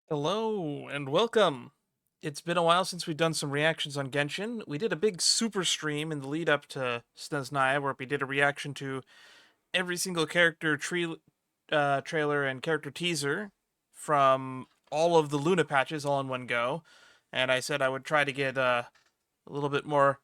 Hello and welcome. It's been a while since we've done some reactions on Genshin. We did a big super stream in the lead up to Snezhnaya where we did a reaction to every single character trailer and character teaser from all of the Luna patches all in one go. And I said I would try to get a little bit more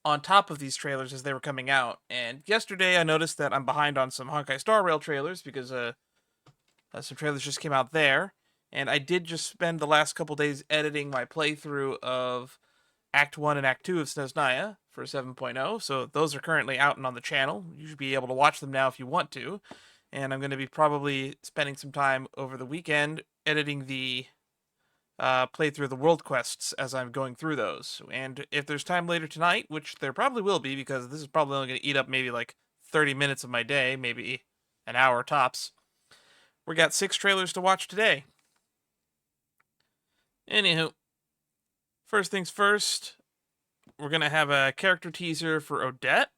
on top of these trailers as they were coming out. And yesterday I noticed that I'm behind on some Honkai Star Rail trailers because some trailers just came out there, and I did just spend the last couple days editing my playthrough of Act 1 and Act 2 of Snezhnaya for 7.0, so those are currently out and on the channel. You should be able to watch them now if you want to, and I'm going to be probably spending some time over the weekend editing the playthrough of the world quests as I'm going through those. And if there's time later tonight, which there probably will be because this is probably only going to eat up maybe like 30 minutes of my day, maybe an hour tops, we got 6 trailers to watch today. Anywho, first things first, we're going to have a character teaser for Odette,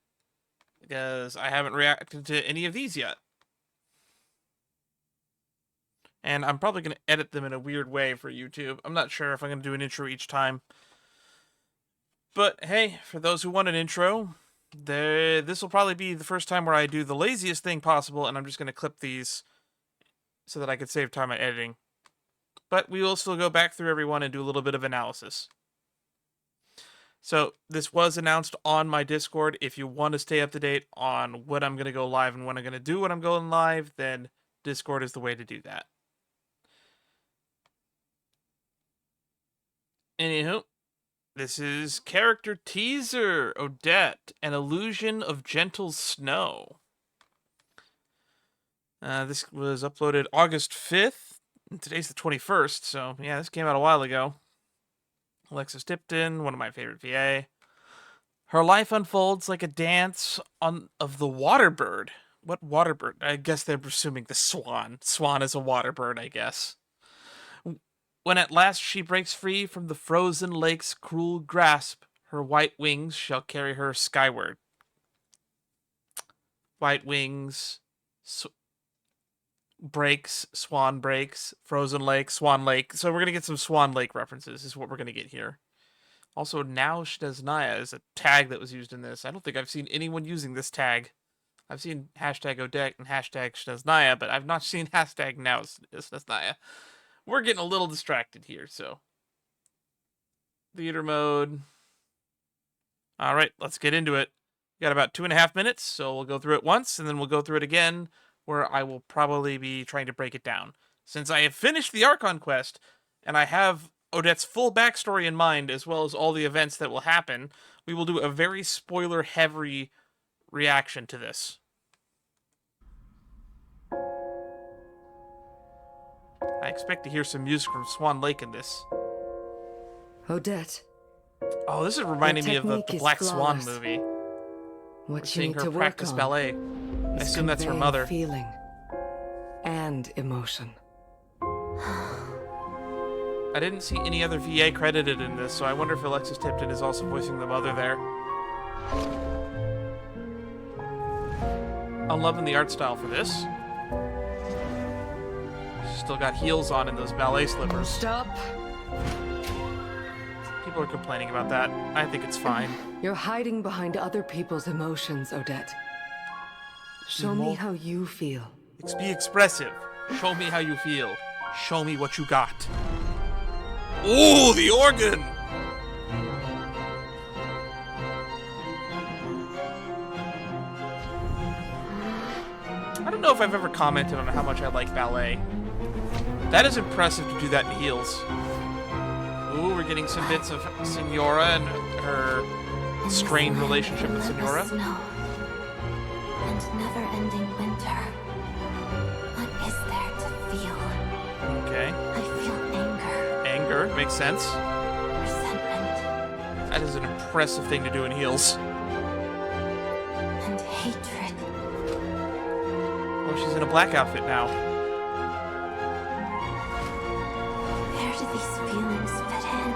because I haven't reacted to any of these yet. And I'm probably going to edit them in a weird way for YouTube. I'm not sure if I'm going to do an intro each time. But hey, for those who want an intro, this will probably be the first time where I do the laziest thing possible, and I'm just going to clip these so that I could save time on editing. But we will still go back through everyone and do a little bit of analysis. So this was announced on my Discord. If you want to stay up to date on when I'm going to go live and when I'm going to do when I'm going live, then Discord is the way to do that. Anywho, this is character teaser, Odette, an illusion of gentle snow. This was uploaded August 5th. And today's the 21st, so yeah, this came out a while ago. Alexis Tipton, one of my favorite VA. Her life unfolds like a dance of the water bird. What water bird? I guess they're presuming the swan. Swan is a water bird, I guess. When at last she breaks free from the frozen lake's cruel grasp, her white wings shall carry her skyward. White wings, swan breaks, frozen lake, swan lake. So we're going to get some swan lake references is what we're going to get here. Also, now Snezhnaya is a tag that was used in this. I don't think I've seen anyone using this tag. I've seen hashtag Odette and hashtag Snezhnaya, but I've not seen hashtag now Snezhnaya. We're getting a little distracted here, so. Theater mode. All right, let's get into it. We got about 2.5 minutes, so we'll go through it once, and then we'll go through it again, where I will probably be trying to break it down. Since I have finished the Archon quest, and I have Odette's full backstory in mind, as well as all the events that will happen, we will do a very spoiler-heavy reaction to this. I expect to hear some music from Swan Lake in this. Odette. Oh, this is reminding me of the Black Swan movie. What We're seeing her practice ballet. I assume that's her mother. Feeling and emotion. I didn't see any other VA credited in this, so I wonder if Alexis Tipton is also voicing the mother there. I'm loving the art style for this. She's still got heels on and those ballet slippers. Stop. People are complaining about that. I think it's fine. You're hiding behind other people's emotions, Odette. Show me how you feel. Be expressive. Show me how you feel. Show me what you got. Ooh, the organ! I don't know if I've ever commented on how much I like ballet. That is impressive to do that in heels. Ooh, we're getting some bits of Senora and her strained relationship with Senora. Snow and never-ending winter. What is there to feel? Okay. I feel anger, Anger, makes sense. resentment, That is an impressive thing to do in heels. and hatred. Oh, she's in a black outfit now. Where do these feelings fit in?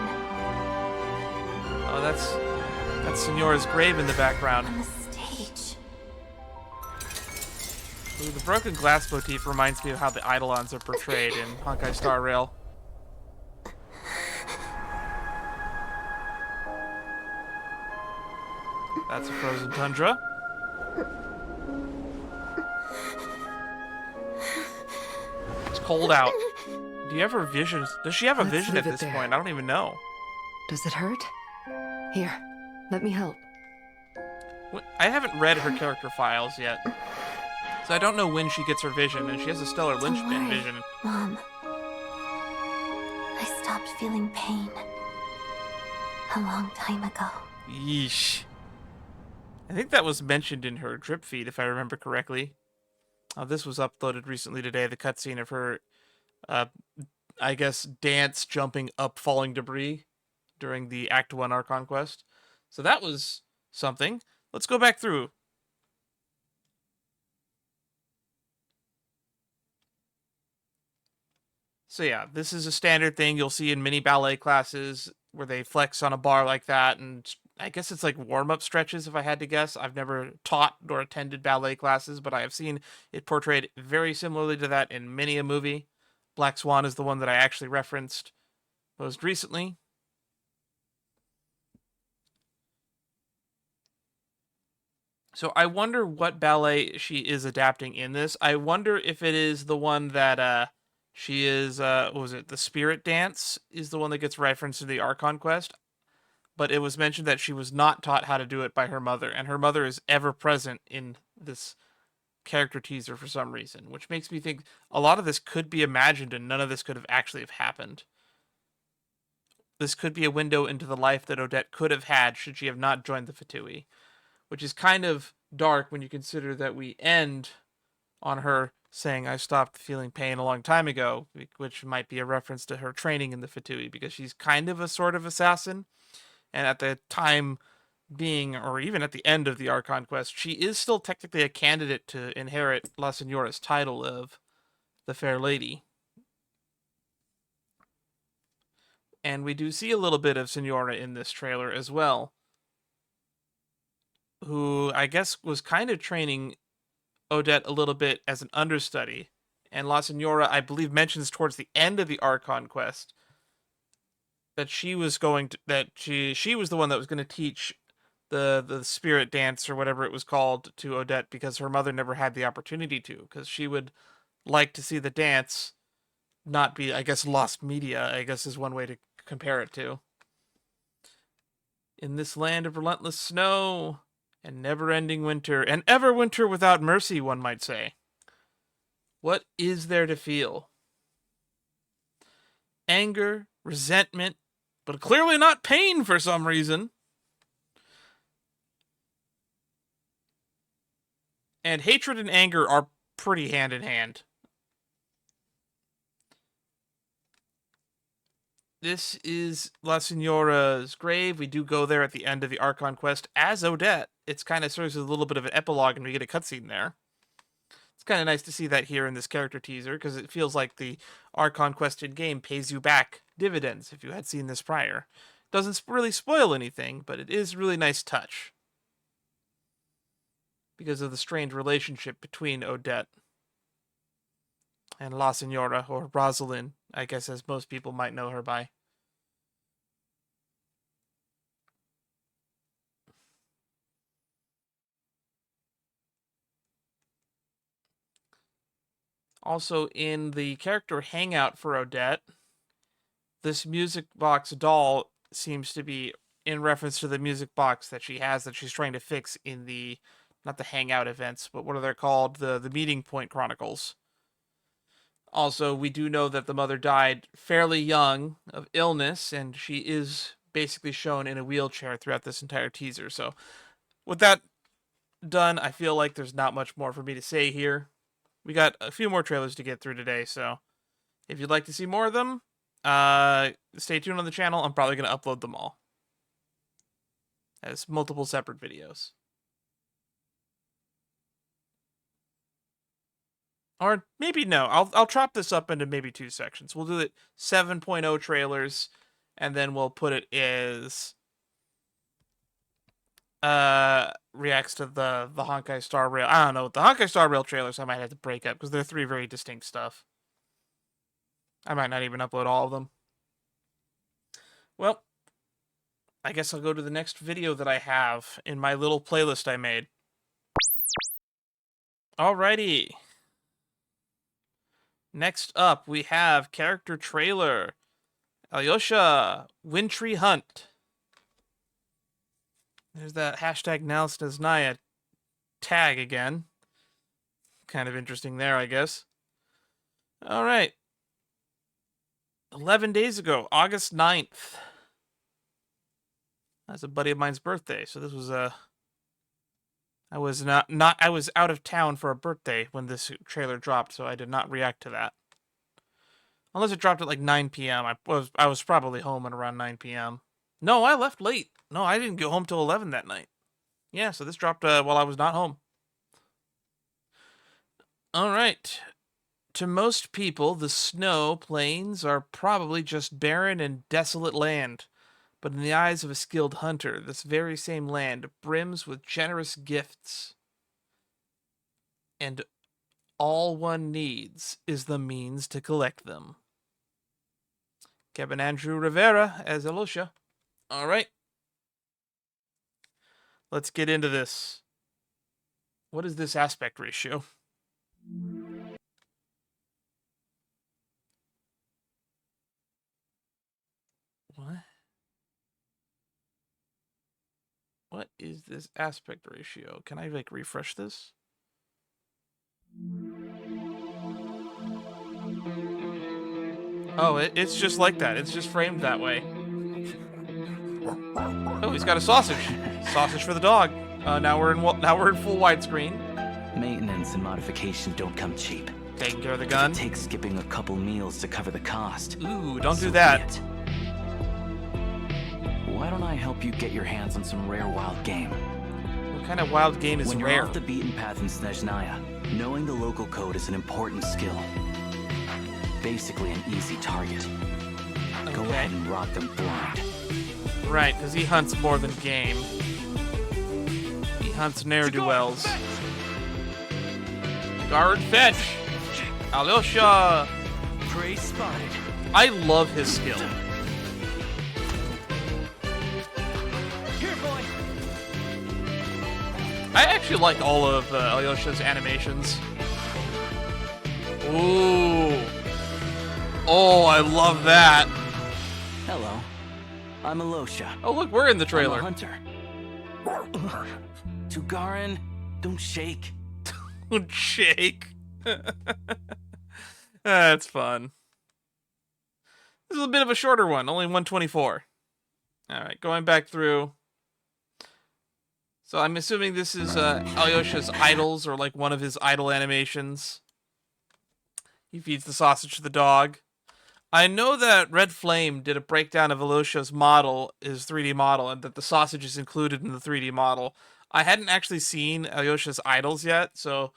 Oh, that's Senora's grave in the background. On the stage. Ooh, the broken glass motif reminds me of how the Eidolons are portrayed in Honkai Star Rail. That's a frozen tundra. It's cold out. Do you have her visions? Does she have a Let's vision leave at it this there. point? I don't even know. Does it hurt? Here, let me help. I haven't read her character files yet, so I don't know when she gets her vision, and she has a stellar Don't linchpin worry, vision. Mom. I stopped feeling pain a long time ago. Yeesh. I think that was mentioned in her drip feed, if I remember correctly. This was uploaded recently today, the cutscene of her, I guess, dance jumping up falling debris during the Act 1 Archon quest. So that was something. Let's go back through. So yeah, this is a standard thing you'll see in many ballet classes where they flex on a bar like that, and I guess it's like warm-up stretches if I had to guess. I've never taught or attended ballet classes, but I have seen it portrayed very similarly to that in many a movie. Black Swan is the one that I actually referenced most recently. So I wonder what ballet she is adapting in this. I wonder if it is the one that she is what was it? The Spirit Dance is the one that gets referenced in the Archon quest. But it was mentioned that she was not taught how to do it by her mother, and her mother is ever present in this character teaser for some reason, which makes me think a lot of this could be imagined and none of this could have actually have happened. This could be a window into the life that Odette could have had should she have not joined the Fatui, which is kind of dark when you consider that we end on her saying I stopped feeling pain a long time ago, which might be a reference to her training in the Fatui, because she's kind of a sort of assassin, and at the time being, or even at the end of the Archon quest, she is still technically a candidate to inherit La Senora's title of the Fair Lady. And we do see a little bit of Senora in this trailer as well, who I guess was kind of training Odette a little bit as an understudy. And La Senora, I believe, mentions towards the end of the Archon quest that she was going to, that she was the one that was going to teach the spirit dance or whatever it was called to Odette, because her mother never had the opportunity to, because she would like to see the dance not be, I guess, lost media, I guess is one way to compare it to. In this land of relentless snow and never-ending winter, and ever winter without mercy, one might say. What is there to feel? Anger, resentment, but clearly not pain for some reason. And hatred and anger are pretty hand in hand. This is La Senora's grave. We do go there at the end of the Archon quest as Odette. It's kind of serves as a little bit of an epilogue, and we get a cutscene there. It's kind of nice to see that here in this character teaser, because it feels like the Archon quest in game pays you back dividends if you had seen this prior. Doesn't really spoil anything, but it is a really nice touch because of the strained relationship between Odette and La Senora, or Rosalind, I guess, as most people might know her by. Also, in the character hangout for Odette, this music box doll seems to be in reference to the music box that she has that she's trying to fix in the, not the hangout events, but what are they called? The Meeting Point Chronicles. Also, we do know that the mother died fairly young of illness, and she is basically shown in a wheelchair throughout this entire teaser. So, with that done, I feel like there's not much more for me to say here. We got a few more trailers to get through today, so if you'd like to see more of them, stay tuned on the channel. I'm probably going to upload them all as multiple separate videos. Or maybe no, I'll chop this up into maybe two sections. We'll do the 7.0 trailers, and then we'll put it as reacts to the Honkai Star Rail. I don't know, the Honkai Star Rail trailers I might have to break up because they're three very distinct stuff. I might not even upload all of them. Well, I guess I'll go to the next video that I have in my little playlist I made. Alrighty. Next up, we have character trailer. Alyosha, Wintry Hunt. There's that hashtag #NowSnesnaya tag again. Kind of interesting there, I guess. Alright. 11 days ago, August 9th. That's a buddy of mine's birthday, so this was I was I was out of town for a birthday when this trailer dropped, so I did not react to that. Unless it dropped at like 9 p.m. I was probably home at around 9 p.m. No, I left late. No, I didn't go home till 11 that night. Yeah, so this dropped while I was not home. All right. To most people, the snow plains are probably just barren and desolate land. But in the eyes of a skilled hunter, this very same land brims with generous gifts. And all one needs is the means to collect them. Kevin Andrew Rivera as Alyosha. All right. Let's get into this. What is this aspect ratio? What? What is this aspect ratio? Can I, like, refresh this? Oh, it's just like that. It's just framed that way. Oh, he's got a sausage. Sausage for the dog. Now we're in full widescreen. Maintenance and modification don't come cheap. Taking care of the gun. It takes skipping a couple meals to cover the cost. Ooh, don't So do that. be it. Why don't I help you get your hands on some rare wild game? What kind of wild game is When you're rare? off the beaten path in Snežnaya, knowing the local code is an important skill. Basically an easy target. Go ahead and rock them blind. Right, because he hunts more than game. He hunts ne'er-do-wells. Guard fetch! Alyosha! Prey spotted. I love his skill. Here, boy. I actually like all of Alyosha's animations. Ooh. Oh, I love that. Hello. I'm Alyosha. Oh, look, we're in the I'm a trailer. hunter. Tugarin, don't shake. Don't shake. That's fun. This is a bit of a shorter one, only 124. Alright, going back through. So I'm assuming this is Alyosha's idols, or like one of his idol animations. He feeds the sausage to the dog. I know that Red Flame did a breakdown of Alyosha's model, his 3D model, and that the sausage is included in the 3D model. I hadn't actually seen Alyosha's idols yet, so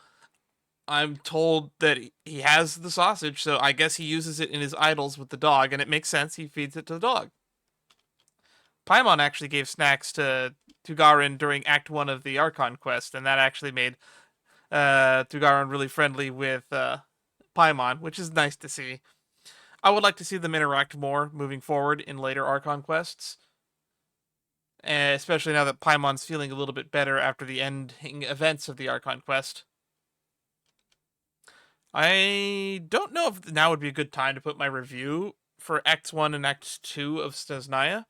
I'm told that he has the sausage, so I guess he uses it in his idols with the dog, and it makes sense. He feeds it to the dog. Paimon actually gave snacks to Tugarin during Act 1 of the Archon quest, and that actually made Tugarin really friendly with Paimon, which is nice to see. I would like to see them interact more moving forward in later Archon quests. Especially now that Paimon's feeling a little bit better after the ending events of the Archon quest. I don't know if now would be a good time to put my review for Act 1 and Act 2 of Snežnaya,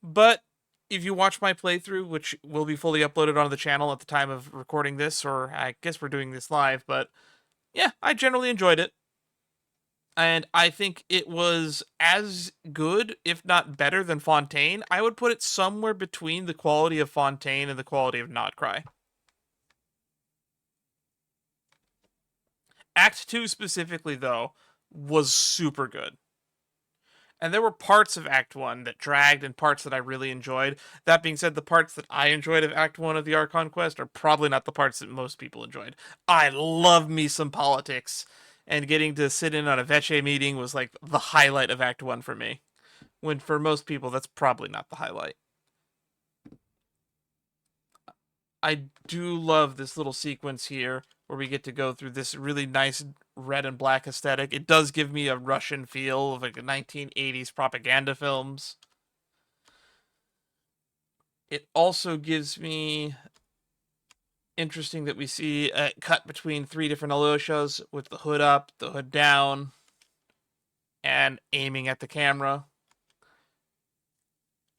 but if you watch my playthrough, which will be fully uploaded onto the channel at the time of recording this, or I guess we're doing this live, but yeah, I generally enjoyed it. And I think it was as good, if not better, than Fontaine. I would put it somewhere between the quality of Fontaine and the quality of Not Cry. Act 2 specifically, though, was super good. And there were parts of Act 1 that dragged and parts that I really enjoyed. That being said, the parts that I enjoyed of Act 1 of the Archon Quest are probably not the parts that most people enjoyed. I love me some politics. And getting to sit in on a Veche meeting was like the highlight of Act 1 for me. When for most people, that's probably not the highlight. I do love this little sequence here where we get to go through this really nice red and black aesthetic. It does give me a Russian feel of like the 1980s propaganda films. It also gives me interesting that we see a cut between 3 different Alyoshas with the hood up, the hood down, and aiming at the camera.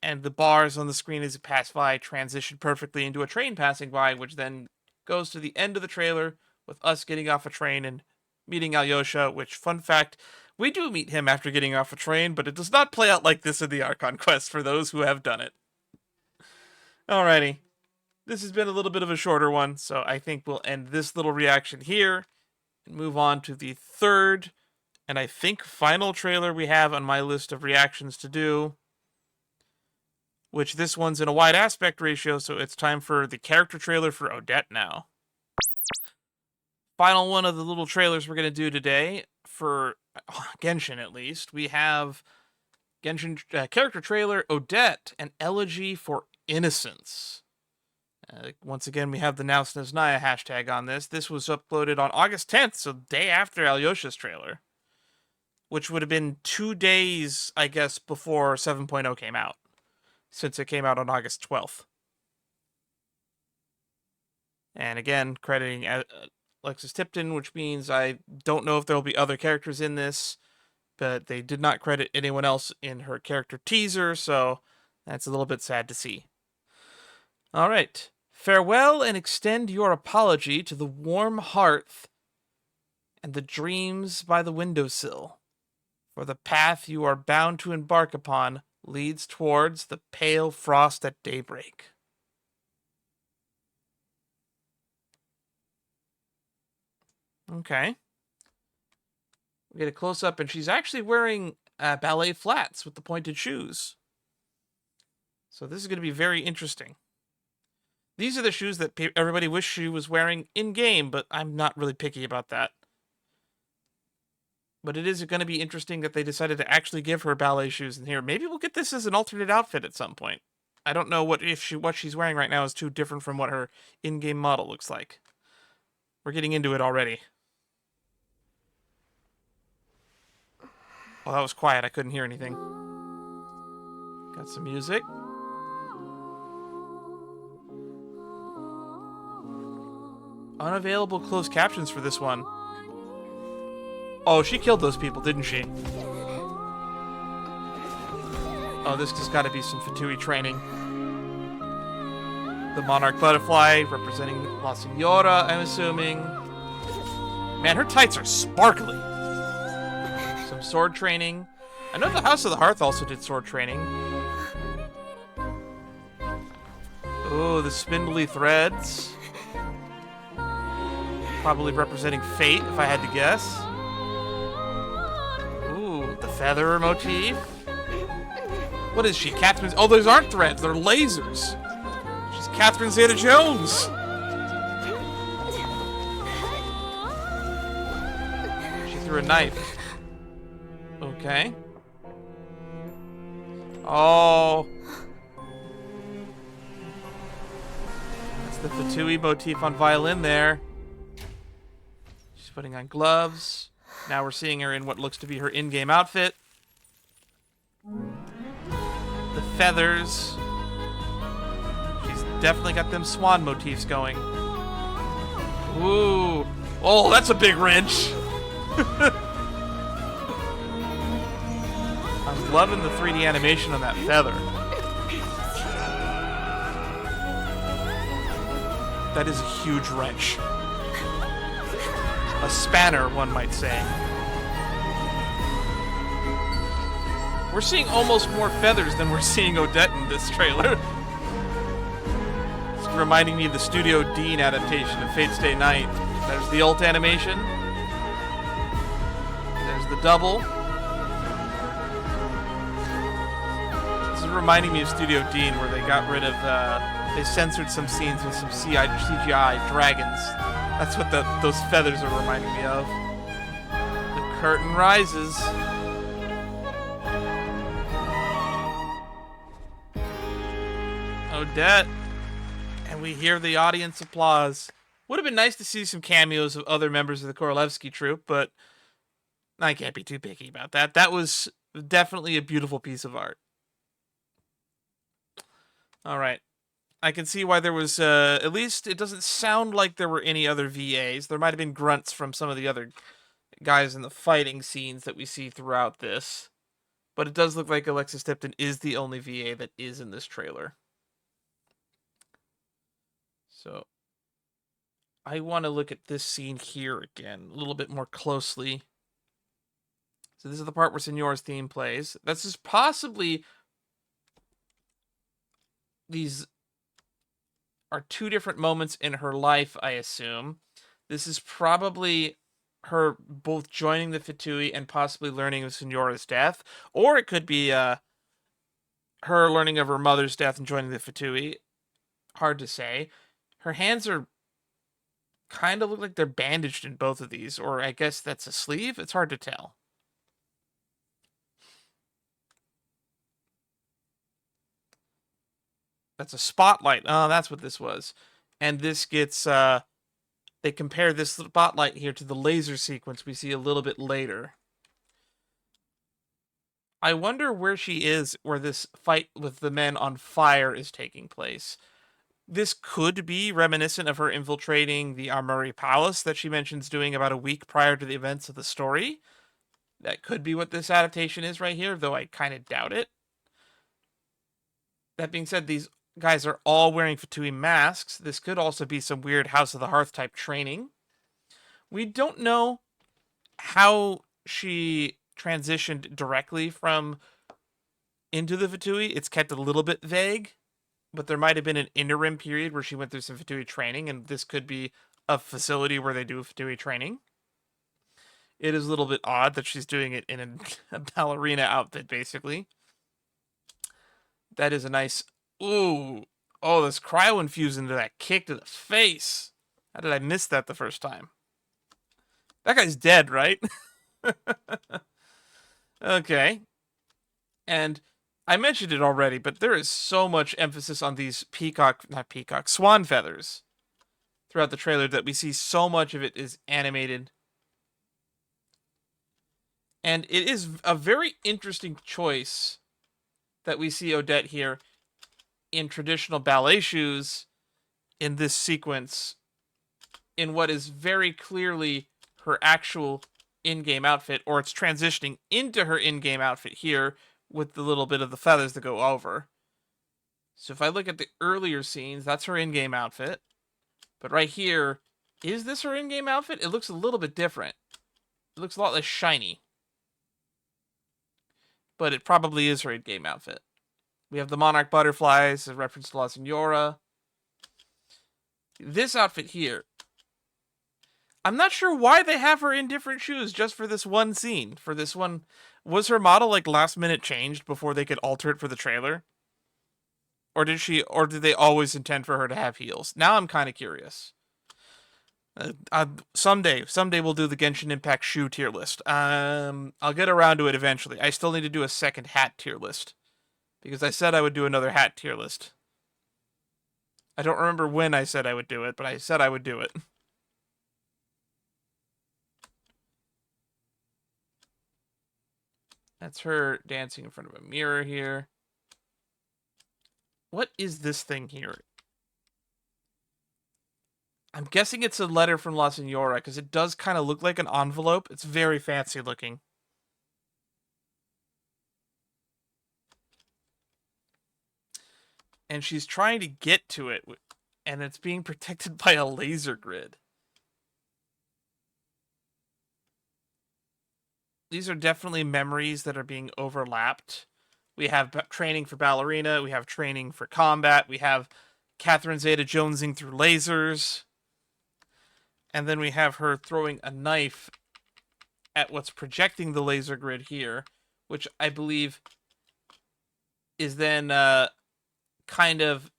And the bars on the screen as it passed by transition perfectly into a train passing by, which then goes to the end of the trailer with us getting off a train and meeting Alyosha, which, fun fact, we do meet him after getting off a train, but it does not play out like this in the Archon quest for those who have done it. Alrighty. This has been a little bit of a shorter one, so I think we'll end this little reaction here and move on to the third and I think final trailer we have on my list of reactions to do, which this one's in a wide aspect ratio, so it's time for the character trailer for Odette now. Final one of the little trailers we're going to do today, for Genshin at least, we have Genshin character trailer, Odette, an elegy for innocence. Once again, we have the Now Snezhnaya hashtag on this. This was uploaded on August 10th, so day after Alyosha's trailer, which would have been 2 days, I guess, before 7.0 came out, since it came out on August 12th. And again, crediting Alexis Tipton, which means I don't know if there will be other characters in this, but they did not credit anyone else in her character teaser, so that's a little bit sad to see. All right. Farewell and extend your apology to the warm hearth and the dreams by the windowsill, for the path you are bound to embark upon leads towards the pale frost at daybreak. Okay. We get a close-up, and she's actually wearing ballet flats with the pointed shoes. So this is going to be very interesting. These are the shoes that everybody wished she was wearing in-game, but I'm not really picky about that. But it is going to be interesting that they decided to actually give her ballet shoes in here. Maybe we'll get this as an alternate outfit at some point. I don't know what she's wearing right now is too different from what her in-game model looks like. We're getting into it already. Oh, that was quiet. I couldn't hear anything. Got some music. Unavailable closed captions for this one. Oh, she killed those people, didn't she? Oh, this has got to be some Fatui training. The Monarch Butterfly representing La Senora, I'm assuming. Man, her tights are sparkly. Some sword training. I know the House of the Hearth also did sword training. Oh, the spindly threads. Probably representing fate, if I had to guess. Ooh, the feather motif. What is she, Catherine? Oh, those aren't threads, they're lasers. She's Catherine Zeta-Jones. She threw a knife. Okay. Oh. That's the Fatui motif on violin there. She's putting on gloves. Now we're seeing her in what looks to be her in-game outfit. The feathers. She's definitely got them swan motifs going. Ooh. Oh, that's a big wrench. I'm loving the 3D animation on that feather. That is a huge wrench. A spanner, one might say. We're seeing almost more feathers than we're seeing Odette in this trailer. It's reminding me of the Studio Dean adaptation of Fate Stay Night. There's the ult animation. There's the double. This is reminding me of Studio Dean, where they got rid of, they censored some scenes with some CGI dragons. That's what those feathers are reminding me of. The curtain rises. Odette. And we hear the audience applause. Would have been nice to see some cameos of other members of the Korolevsky troupe, but I can't be too picky about that. That was definitely a beautiful piece of art. All right. I can see why there was, at least it doesn't sound like there were any other VAs. There might have been grunts from some of the other guys in the fighting scenes that we see throughout this. But it does look like Alexis Tipton is the only VA that is in this trailer. So, I want to look at this scene here again a little bit more closely. So this is the part where Signora's theme plays. This is possibly... These are two different moments in her life, I assume. This is probably her both joining the Fatui and possibly learning of Signora's death. Or it could be her learning of her mother's death and joining the Fatui. Hard to say. Her hands are kind of look like they're bandaged in both of these. Or I guess that's a sleeve? It's hard to tell. That's a spotlight. Oh, that's what this was. And this gets... they compare this spotlight here to the laser sequence we see a little bit later. I wonder where she is, where this fight with the men on fire is taking place. This could be reminiscent of her infiltrating the Armory Palace that she mentions doing about a week prior to the events of the story. That could be what this adaptation is right here, though I kind of doubt it. That being said, these guys are all wearing Fatui masks. This could also be some weird House of the Hearth type training. We don't know how she transitioned directly from into the Fatui. It's kept a little bit vague, but there might have been an interim period where she went through some Fatui training, and this could be a facility where they do Fatui training. It is a little bit odd that she's doing it in a ballerina outfit, basically. That is a nice... Ooh. Oh, this cryo infused into that kick to the face. How did I miss that the first time? That guy's dead, right? Okay. And I mentioned it already, but there is so much emphasis on these swan feathers throughout the trailer that we see so much of it is animated. And it is a very interesting choice that we see Odette here in traditional ballet shoes in this sequence in what is very clearly her actual in-game outfit, or it's transitioning into her in-game outfit here with the little bit of the feathers that go over. So if I look at the earlier scenes, that's her in-game outfit. But right here, is this her in-game outfit? It looks a little bit different. It looks a lot less shiny. But it probably is her in-game outfit. We have the Monarch Butterflies, a reference to La Senora. This outfit here. I'm not sure why they have her in different shoes just for this one scene. For this one, was her model like last minute changed before they could alter it for the trailer? Or did they always intend for her to have heels? Now I'm kind of curious. Someday we'll do the Genshin Impact shoe tier list. I'll get around to it eventually. I still need to do a second hat tier list. Because I said I would do another hat tier list. I don't remember when I said I would do it, but I said I would do it. That's her dancing in front of a mirror here. What is this thing here? I'm guessing it's a letter from La Senora, because it does kind of look like an envelope. It's very fancy looking. And she's trying to get to it, and it's being protected by a laser grid. These are definitely memories that are being overlapped. We have training for ballerina, we have training for combat, we have Catherine Zeta-Jonesing through lasers, and then we have her throwing a knife at what's projecting the laser grid here, which I believe is then... kind of,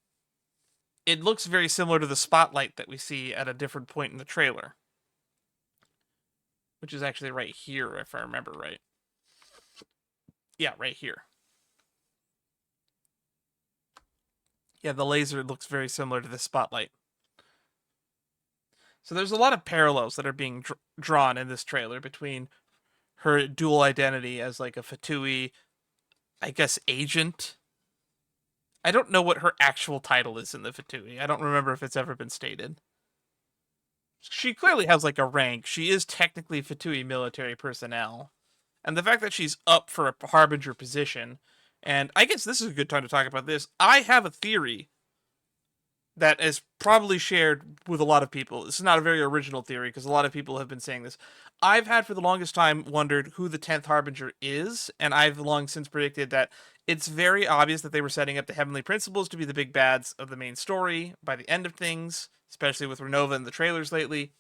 it looks very similar to the spotlight that we see at a different point in the trailer. Which is actually right here, if I remember right. Yeah, right here. Yeah, the laser looks very similar to the spotlight. So there's a lot of parallels that are being drawn in this trailer between her dual identity as like a Fatui, I guess, agent, I don't know what her actual title is in the Fatui. I don't remember if it's ever been stated. She clearly has like a rank. She is technically Fatui military personnel. And the fact that she's up for a Harbinger position, and I guess this is a good time to talk about this. I have a theory that is probably shared with a lot of people. This is not a very original theory because a lot of people have been saying this. I've had for the longest time wondered who the 10th Harbinger is, and I've long since predicted that it's very obvious that they were setting up the Heavenly Principles to be the big bads of the main story by the end of things, especially with Renova in the trailers lately.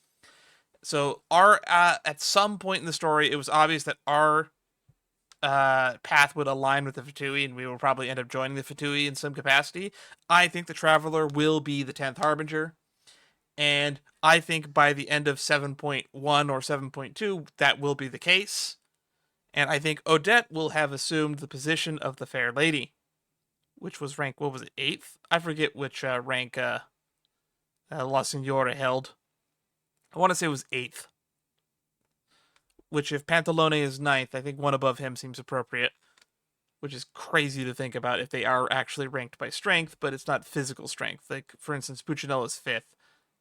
So our at some point in the story, it was obvious that our path would align with the Fatui, and we will probably end up joining the Fatui in some capacity. I think the Traveler will be the 10th Harbinger, and I think by the end of 7.1 or 7.2, that will be the case. And I think Odette will have assumed the position of the Fair Lady, which was rank, what was it, 8th? I forget which rank La Signora held. I want to say it was 8th. Which, if Pantalone is 9th, I think one above him seems appropriate. Which is crazy to think about if they are actually ranked by strength, but it's not physical strength. Like, for instance, Puccinella's 5th.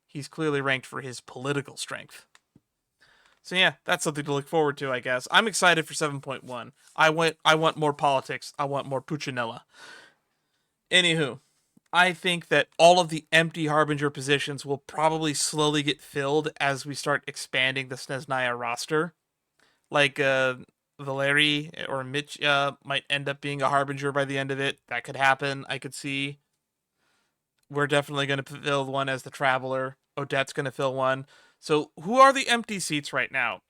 He's clearly ranked for his political strength. So yeah, that's something to look forward to, I guess. I'm excited for 7.1. I want more politics. I want more Puccinella. Anywho, I think that all of the empty Harbinger positions will probably slowly get filled as we start expanding the Snezhnaya roster. Like, Valeri or Mitch might end up being a Harbinger by the end of it. That could happen, I could see. We're definitely going to fill one as the Traveler. Odette's going to fill one. So, who are the empty seats right now?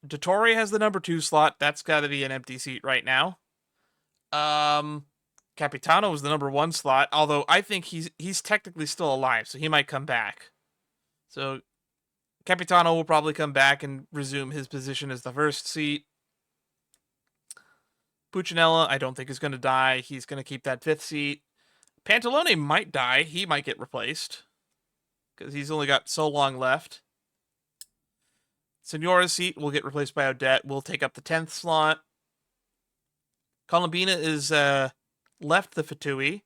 Dottore has the number 2 slot. That's got to be an empty seat right now. Capitano was the number 1 slot, although I think he's technically still alive, so he might come back. So, Capitano will probably come back and resume his position as the first seat. Puccinella, I don't think is going to die. He's going to keep that 5th seat. Pantalone might die. He might get replaced because he's only got so long left. Signora's seat will get replaced by Odette. We'll take up the 10th slot. Columbina is left the Fatui,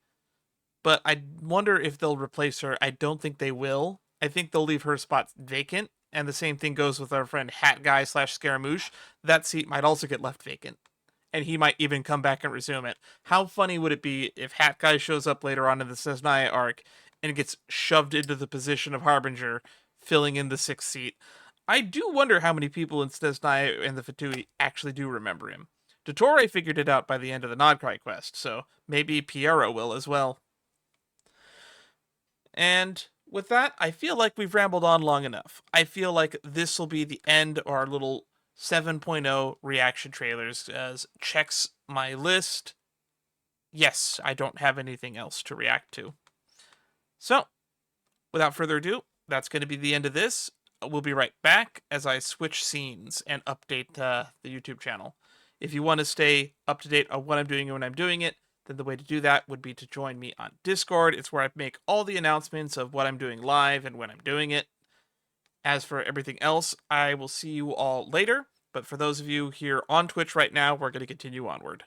but I wonder if they'll replace her. I don't think they will. I think they'll leave her spot vacant, and the same thing goes with our friend Hat Guy / Scaramouche. That seat might also get left vacant, and he might even come back and resume it. How funny would it be if Hat Guy shows up later on in the Snezhnaya arc and gets shoved into the position of Harbinger, filling in the 6th seat? I do wonder how many people in Snezhnaya and the Fatui actually do remember him. Dottore figured it out by the end of the Nodcry quest, so maybe Piero will as well. And with that, I feel like we've rambled on long enough. I feel like this will be the end of our little 7.0 reaction trailers. As checks my list. Yes, I don't have anything else to react to. So, without further ado, that's going to be the end of this. We'll be right back as I switch scenes and update the YouTube channel. If you want to stay up to date on what I'm doing and when I'm doing it, then the way to do that would be to join me on Discord. It's where I make all the announcements of what I'm doing live and when I'm doing it. As for everything else, I will see you all later. But for those of you here on Twitch right now, we're going to continue onward.